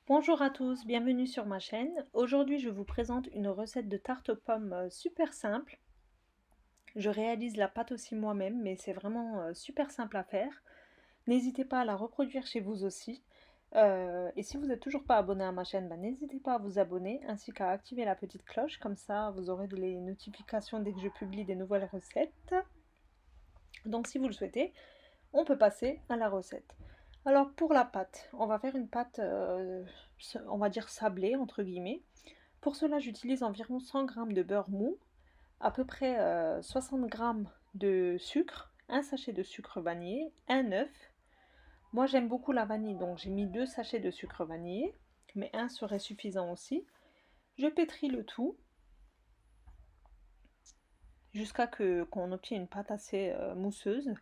Bonjour à tous, bienvenue sur ma chaîne. Aujourd'hui, je vous présente une recette de tarte aux pommes super simple. Je réalise la pâte aussi moi-même, mais c'est vraiment super simple à faire. N'hésitez pas à la reproduire chez vous aussi. Et si vous n'êtes toujours pas abonné à ma chaîne, n'hésitez pas à vous abonner ainsi qu'à activer la petite cloche, comme ça vous aurez les notifications dès que je publie des nouvelles recettes. Donc si vous le souhaitez, on peut passer à la recette. Alors pour la pâte, on va faire une pâte, on va dire sablée entre guillemets. Pour cela, j'utilise environ 100 g de beurre mou, à peu près 60 g de sucre, un sachet de sucre vanillé, un œuf. Moi, j'aime beaucoup la vanille, donc j'ai mis 2 sachets de sucre vanillé, mais un serait suffisant aussi. Je pétris le tout jusqu'à qu'on obtienne une pâte assez mousseuse.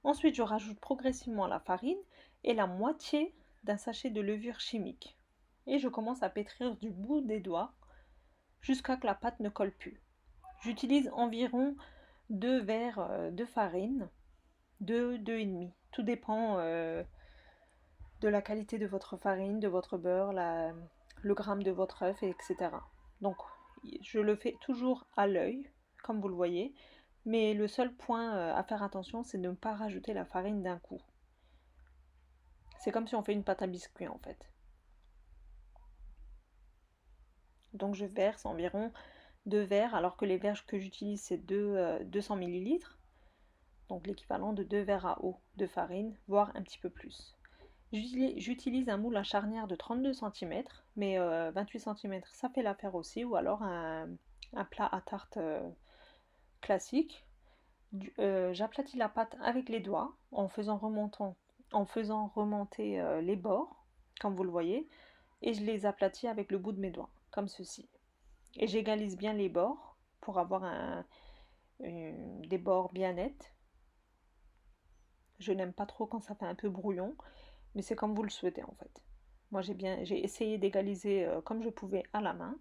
Ensuite, je rajoute progressivement la farine et la moitié d'un sachet de levure chimique. Et je commence à pétrir du bout des doigts jusqu'à ce que la pâte ne colle plus. J'utilise environ 2 verres de farine, 2, 2,5. Tout dépend de la qualité de votre farine, de votre beurre, le gramme de votre œuf, etc. Donc, je le fais toujours à l'œil, comme vous le voyez. Mais le seul point à faire attention, c'est de ne pas rajouter la farine d'un coup. C'est comme si on fait une pâte à biscuit en fait. Donc je verse environ 2 verres, alors que les verres que j'utilise c'est 200 ml. Donc l'équivalent de 2 verres à eau de farine, voire un petit peu plus. J'utilise un moule à charnière de 32 cm, mais 28 cm ça fait l'affaire aussi, ou alors un plat à tarte classique. J'aplatis la pâte avec les doigts en faisant remonter les bords, comme vous le voyez, et je les aplatis avec le bout de mes doigts, comme ceci. Et j'égalise bien les bords pour avoir des bords bien nets. Je n'aime pas trop quand ça fait un peu brouillon, mais c'est comme vous le souhaitez en fait. Moi j'ai essayé d'égaliser comme je pouvais à la main.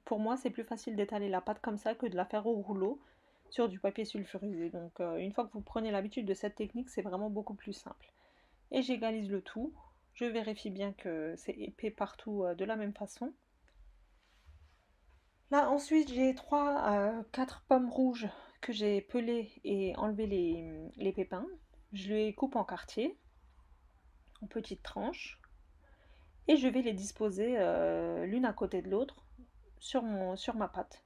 Pour moi, c'est plus facile d'étaler la pâte comme ça que de la faire au rouleau sur du papier sulfurisé. Donc une fois que vous prenez l'habitude de cette technique, c'est vraiment beaucoup plus simple. Et j'égalise le tout. Je vérifie bien que c'est épais partout de la même façon. Là ensuite j'ai 3 à 4 pommes rouges que j'ai pelées et enlevé les pépins. Je les coupe en quartiers, en petites tranches. Et je vais les disposer l'une à côté de l'autre sur ma pâte.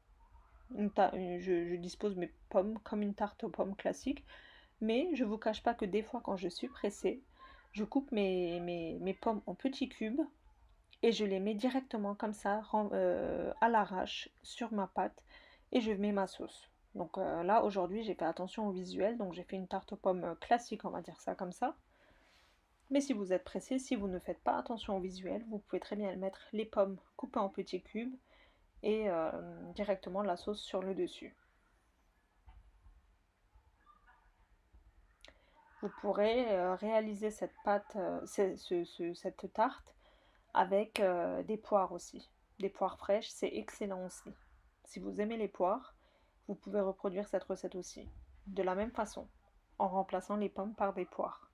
Je dispose mes pommes comme une tarte aux pommes classique, mais je ne vous cache pas que des fois quand je suis pressée, je coupe mes pommes en petits cubes et je les mets directement comme ça à l'arrache sur ma pâte et je mets ma sauce. Donc là aujourd'hui j'ai fait attention au visuel, donc j'ai fait une tarte aux pommes classique, on va dire ça comme ça. Mais si vous êtes pressé, si vous ne faites pas attention au visuel, vous pouvez très bien mettre les pommes coupées en petits cubes et directement la sauce sur le dessus. Vous pourrez réaliser cette pâte, cette tarte avec des poires aussi. Des poires fraîches, c'est excellent aussi. Si vous aimez les poires, vous pouvez reproduire cette recette aussi. De la même façon, en remplaçant les pommes par des poires.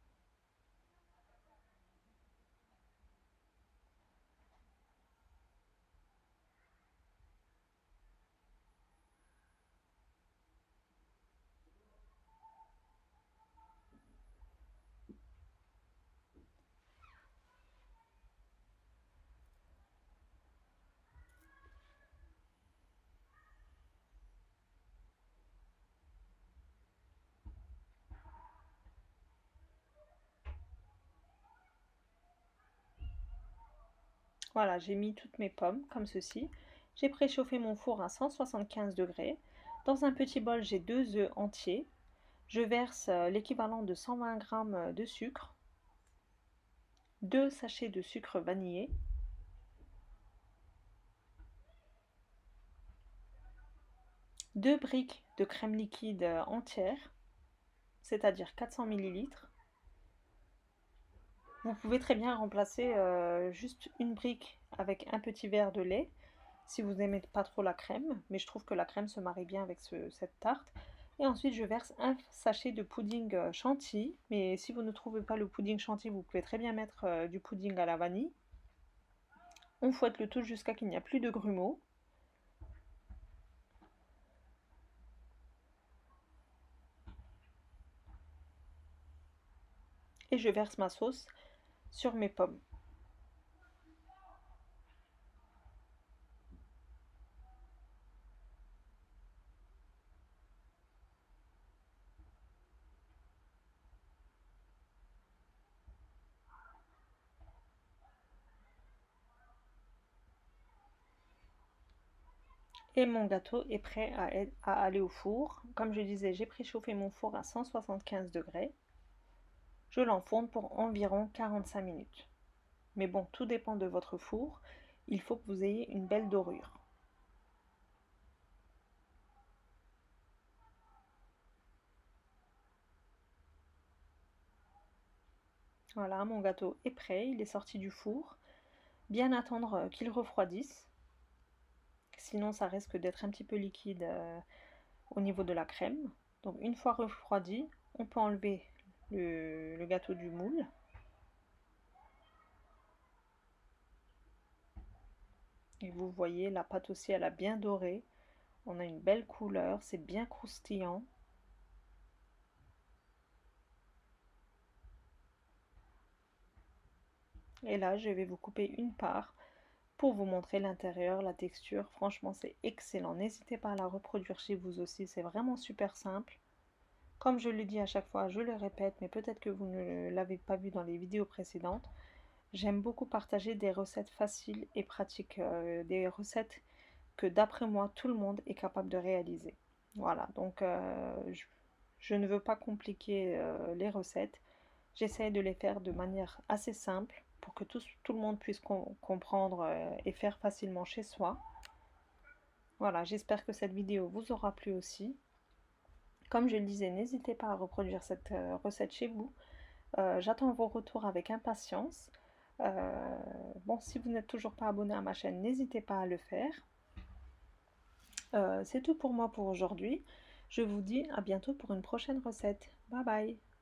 Voilà, j'ai mis toutes mes pommes comme ceci. J'ai préchauffé mon four à 175 degrés. Dans un petit bol, j'ai 2 œufs entiers. Je verse l'équivalent de 120 g de sucre, 2 sachets de sucre vanillé, deux briques de crème liquide entière, c'est-à-dire 400 ml. Vous pouvez très bien remplacer juste une brique avec un petit verre de lait si vous n'aimez pas trop la crème, mais je trouve que la crème se marie bien avec cette tarte. Et ensuite, je verse un sachet de pudding chantilly. Mais si vous ne trouvez pas le pudding chantilly, vous pouvez très bien mettre du pudding à la vanille. On fouette le tout jusqu'à qu'il n'y a plus de grumeaux. Et je verse ma sauce sur mes pommes. Et mon gâteau est prêt à aller au four. Comme je disais, j'ai préchauffé mon four à 175 degrés. Je l'enfourne pour environ 45 minutes. Mais bon, tout dépend de votre four. Il faut que vous ayez une belle dorure. Voilà, mon gâteau est prêt, il est sorti du four. Bien attendre qu'il refroidisse. Sinon, ça risque d'être un petit peu liquide au niveau de la crème. Donc une fois refroidi, on peut enlever le gâteau du moule. Et vous voyez, la pâte aussi, elle a bien doré. On a une belle couleur, c'est bien croustillant. Et là, je vais vous couper une part pour vous montrer l'intérieur, la texture. Franchement, c'est excellent. N'hésitez pas à la reproduire chez vous aussi, c'est vraiment super simple. Comme je le dis à chaque fois, je le répète, mais peut-être que vous ne l'avez pas vu dans les vidéos précédentes. J'aime beaucoup partager des recettes faciles et pratiques, des recettes que d'après moi, tout le monde est capable de réaliser. Voilà, donc je ne veux pas compliquer les recettes. J'essaie de les faire de manière assez simple pour que tout le monde puisse comprendre et faire facilement chez soi. Voilà, j'espère que cette vidéo vous aura plu aussi. Comme je le disais, n'hésitez pas à reproduire cette recette chez vous. J'attends vos retours avec impatience. Bon, si vous n'êtes toujours pas abonné à ma chaîne, n'hésitez pas à le faire. C'est tout pour moi pour aujourd'hui. Je vous dis à bientôt pour une prochaine recette. Bye bye!